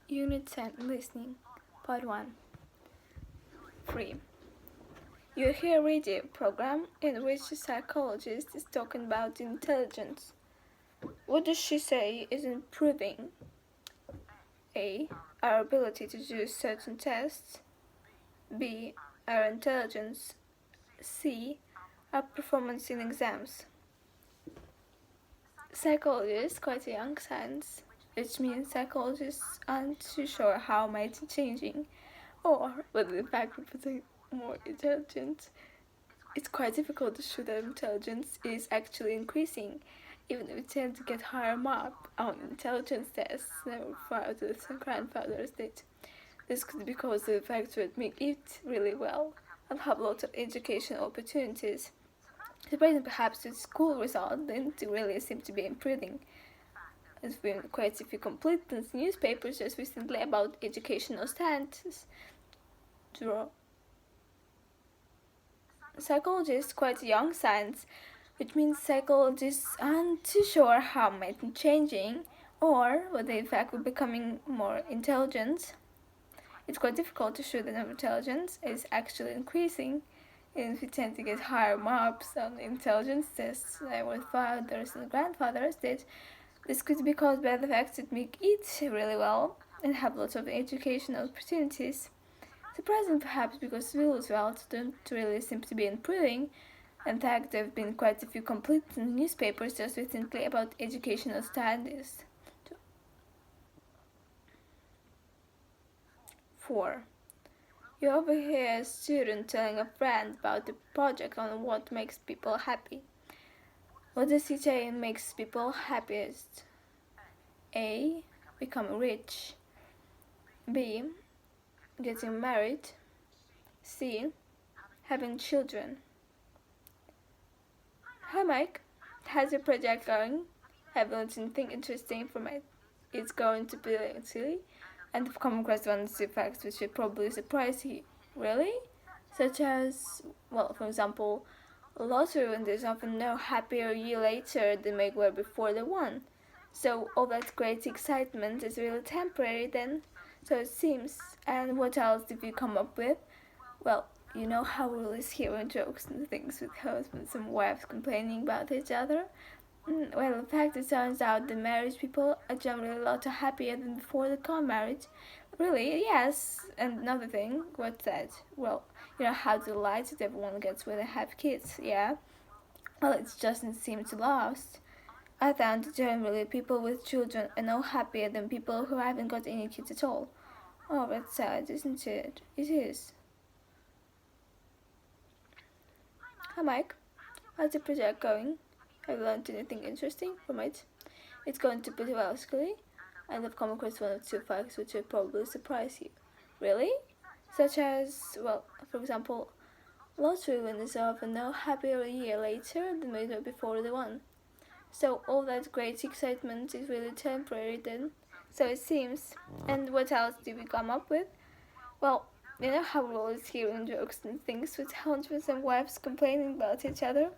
Unit 10 Listening, Part 1. 3. You hear a radio program in which a psychologist is talking about intelligence. What does she say is improving? A. Our ability to do certain tests. B. Our intelligence. C. Our performance in exams. Psychology is quite a young science, which means psychologists aren't too sure how might be changing, or whether in fact we're becoming more intelligent. It's quite difficult to show that intelligence is actually increasing, even if we tend to get higher mark on intelligence tests than our fathers and grandfathers did. This could be because of the fact that we eat really well and have lots of educational opportunities. Surprising perhaps that school results didn't really seem to be improving. There's been quite a few complete newspapers just recently about educational standards. Psychology is quite a young science, which means psychologists aren't too sure how it might be changing or whether in fact we're becoming more intelligent. It's quite difficult to show that our intelligence is actually increasing, and we tend to get higher marks on intelligence tests than our fathers and grandfathers did. This could be caused by the fact that we eat really well and have lots of educational opportunities. Surprising perhaps because school results don't really seem to be improving. In fact, there have been quite a few complete newspapers just recently about educational standards. 4. You overhear a student telling a friend about a project on what makes people happy. What does he say makes people happiest? A. Becoming rich. B. Getting married. C. Having children. Hi Mike, how's your project going? Have you learned anything interesting from it? It's going to be silly, and I've come across one or two facts which should probably surprise you. Really? Such as, well, for example, lottery winners often know happier a year later than they were before they won. So all that great excitement is really temporary then, so it seems. And what else did you come up with? Well, you know how we always hear jokes and things with husbands and wives complaining about each other? Well, in fact, it turns out the married people are generally a lot happier than before they got married. Really? Yes. And another thing, what's that? Well, you know how delighted everyone gets when they have kids, yeah? Well, it just doesn't seem to last. I found generally people with children are no happier than people who haven't got any kids at all. Oh, that's sad, isn't it? It is. Hi, Mike. How's the project going? Have you learned anything interesting from it? It's going to pretty well, actually, and I've come across one or two facts which will probably surprise you. Really? Such as, well, for example, lottery winners are often no happier a year later than they were before they won. So all that great excitement is really temporary then, so it seems. And what else did we come up with? Well, you know how we're always hearing jokes and things with husbands and wives complaining about each other?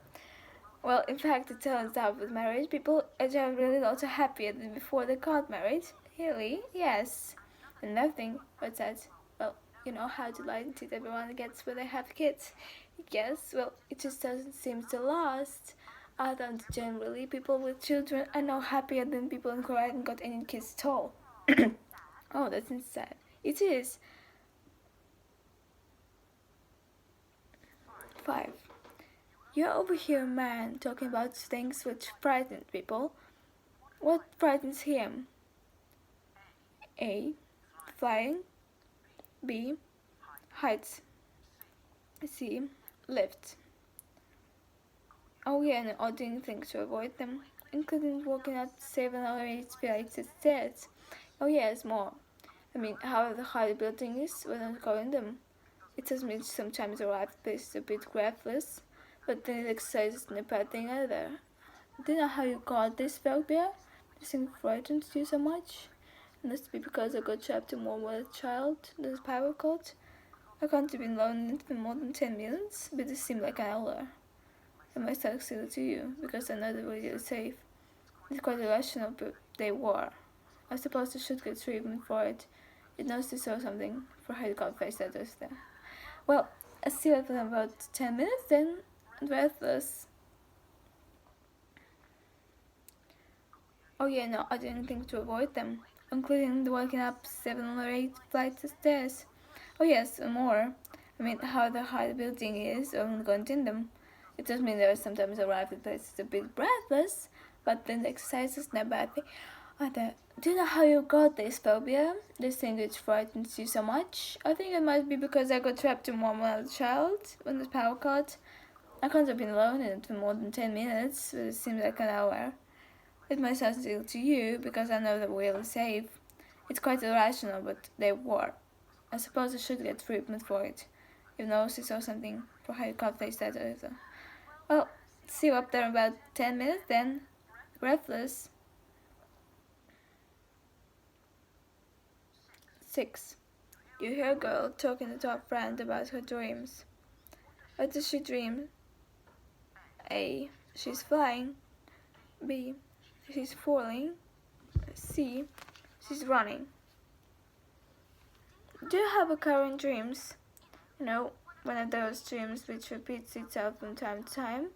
Well, in fact, it turns out with marriage, people are generally a lot happier than before they got married. Really? Yes. And nothing but that, well, you know how delighted everyone gets when they have kids. Yes, well, it just doesn't seem to last. And generally, people with children are no happier than people who haven't got any kids at all. Oh, that's sad. It is. 5. You overhear a man talking about things which frighten people. What frightens him? A. Flying. B. Heights. C. Lift. Oh yeah, and ordering things to avoid them, including walking up 7 or 8 flights of stairs. Oh yes, more. I mean, however the high the building is, we're not going them. It does mean sometimes arrive places a bit breathless, but then it exercises no bad thing either. Do you know how you got this phobia? This thing frightens you so much? It must be because I got trapped in one with a child, this power cut. I can't have been alone for more than 10 minutes, but this seemed like an hour. I must have said it to you, because I know they were really safe. It's quite irrational, but they were. I suppose I should get treatment for it. It knows to saw something for how you can't face that is there. Well, I see it in about 10 minutes then. Breathless. Oh yeah, no, I didn't think to avoid them, including the waking up 7 or 8 flights of stairs. Oh yes, and more. I mean, how the high the building is, I'm going in them. It does mean that I sometimes arrive at places a bit breathless, but then the exercise is not bad thing. Do you know how you got this phobia? This thing that frightens you so much? I think it might be because I got trapped in one when I was a child, when the power cut. I can't have been alone in it for more than 10 minutes, but it seems like an hour. It might sound silly to you, because I know the wheel is safe. It's quite irrational, but they were. I suppose I should get treatment for it. You know, she saw something for how you can't face that either. Well, see you up there in about 10 minutes then. Breathless. 6. You hear a girl talking to her friend about her dreams. What does she dream? A. She's flying. B. She's falling. C. She's running. Do you have recurring dreams? You know, one of those dreams which repeats itself from time to time?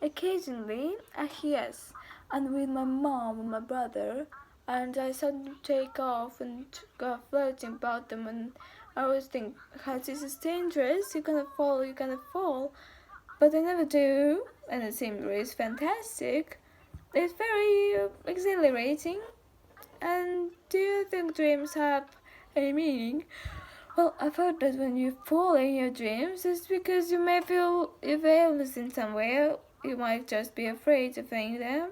Occasionally, yes. And with my mom and my brother, and I suddenly take off and go floating about them, and I always think, this is dangerous, you're gonna fall. But I never do, and the scenery is fantastic. It's very exhilarating. And do you think dreams have any meaning? Well, I've heard that when you fall in your dreams, it's because you may feel awareness in some way. You might just be afraid of being there.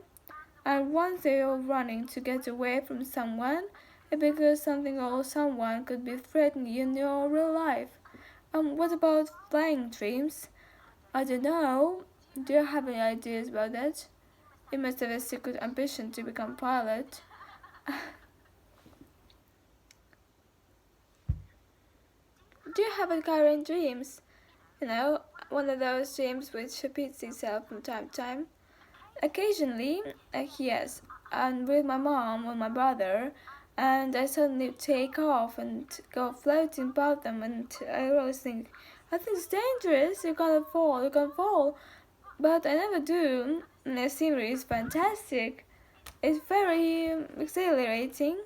And once you're running to get away from someone, it's because something or someone could be threatening you in your real life. What about flying dreams? I don't know. Do you have any ideas about that? You must have a secret ambition to become a pilot. Do you have recurring dreams? You know, one of those dreams which repeats itself from time to time? Occasionally, yes, and with my mom or my brother, and I suddenly take off and go floating about them, and I always think, I think it's dangerous, you're gonna fall. But I never do, and the scenery is fantastic. It's very exhilarating.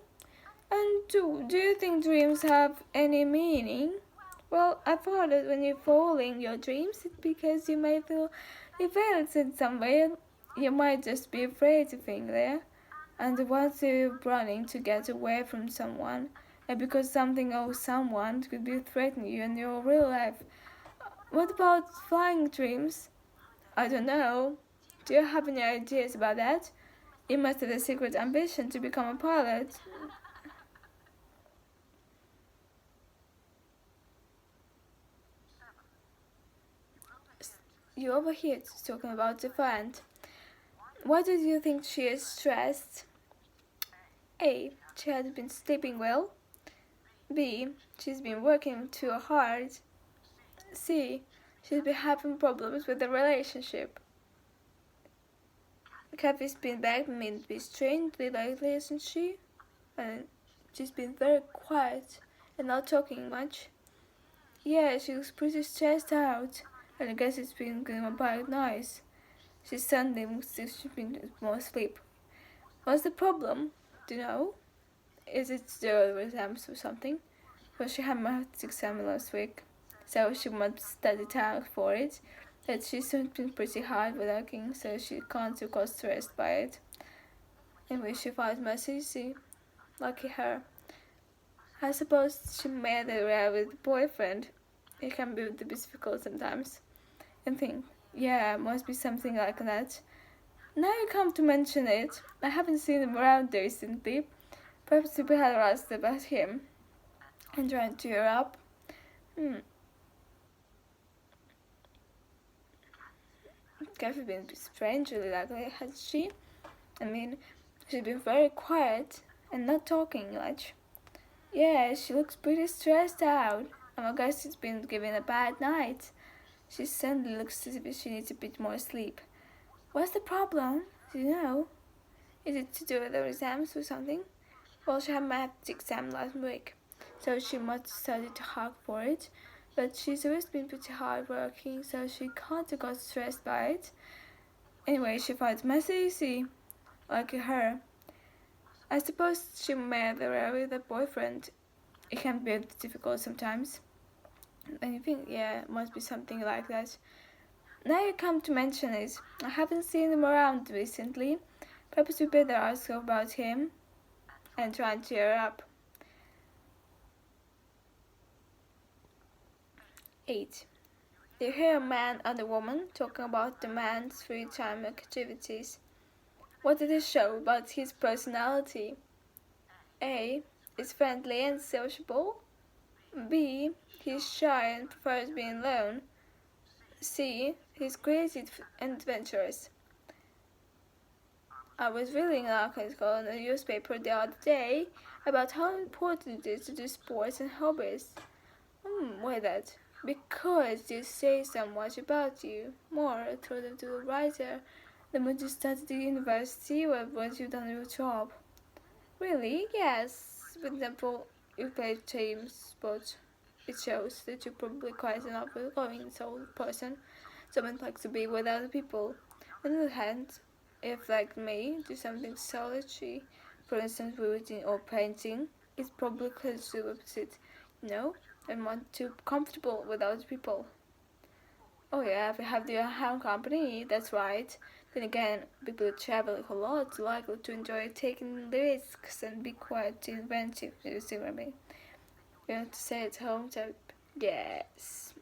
And do you think dreams have any meaning? Well, I thought that when you fall in your dreams, it's because you may feel events in some way. You might just be afraid of being there. And once you're running to get away from someone, and because something or someone could be threatening you in your real life. What about flying dreams? I don't know. Do you have any ideas about that? You must have a secret ambition to become a pilot. You overheard talking about the friend. Why do you think she is stressed? A. She has been sleeping well. B. She's been working too hard. C. She's been having problems with the relationship. Kathy's been begging me to be strangely lately, isn't she? And she's been very quiet and not talking much. Yeah, she looks pretty stressed out, and I guess it's been getting about nice. She suddenly looks as if she's been more asleep. What's the problem? Do you know? Is it the exams or something? Well, she had maths exam last week, so she must study hard for it. That she's been pretty hard working, so she can't feel cause stressed by it. Anyway, she finds my easy. Lucky her. I suppose she made it right with a boyfriend. It can be difficult sometimes. And think, yeah, must be something like that. Now you come to mention it, I haven't seen him around recently. Perhaps we had asked about him and trying to cheer up. Kathy been strangely ugly, has she? I mean, she's been very quiet and not talking much. Yeah, she looks pretty stressed out. I guess she's been given a bad night. She suddenly looks as if she needs a bit more sleep. What's the problem? Do you know? Is it to do with the exams or something? Well, she had math exam last week, so she must study hard for it. But she's always been pretty hardworking, so she can't get stressed by it. Anyway, she finds math easy, like her. I suppose she met with a boyfriend. It can be a bit difficult sometimes. And you think, yeah, it must be something like that. Now you come to mention it, I haven't seen him around recently. Perhaps we better ask her about him and try and cheer her up. 8. You hear a man and a woman talking about the man's free time activities. What did it show about his personality? A. Is friendly and sociable. B. He's shy and prefers being alone. C. He's creative and adventurous. I was reading an article in the newspaper the other day about how important it is to do sports and hobbies. Why that? Because they say so much about you, more, according to the writer, than when you studied at university or once you've done your job. Really? Yes. For example, you play team sports. It shows that you're probably quite an outgoing soul person, someone who likes to be with other people. On the other hand, if, like me, do something solitary, for instance, reading or painting, it's probably close to the opposite, and want to be comfortable with other people. Oh yeah, if you have your own company, that's right. Then again, people who travel a lot are likely to enjoy taking risks and be quite inventive, you see what I mean? You have to stay at home type. Yes,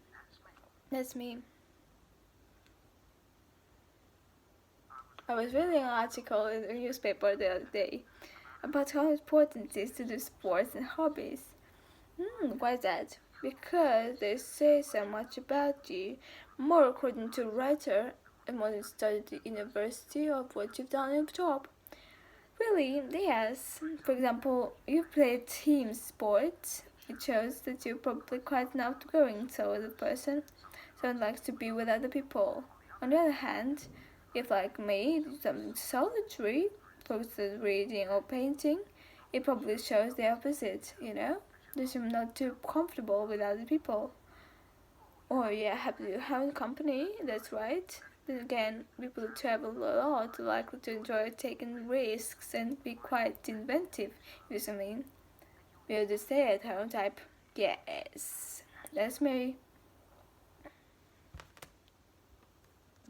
that's me. I was reading an article in the newspaper the other day about how important it is to do sports and hobbies. Why is that? Because they say so much about you, more according to a writer, and when you studied at university of what you've done in your job. Really, yes. For example, you play team sports. It shows that you're probably quite an outgoing sort of person, so likes to be with other people. On the other hand, if like me, do something solitary, for instance reading or painting, it probably shows the opposite. That you're not too comfortable with other people. Or yeah, have your own company, that's right. Then again, people who travel a lot are likely to enjoy taking risks and be quite inventive, you see what I mean? We're the stay at home type. Yes, that's me.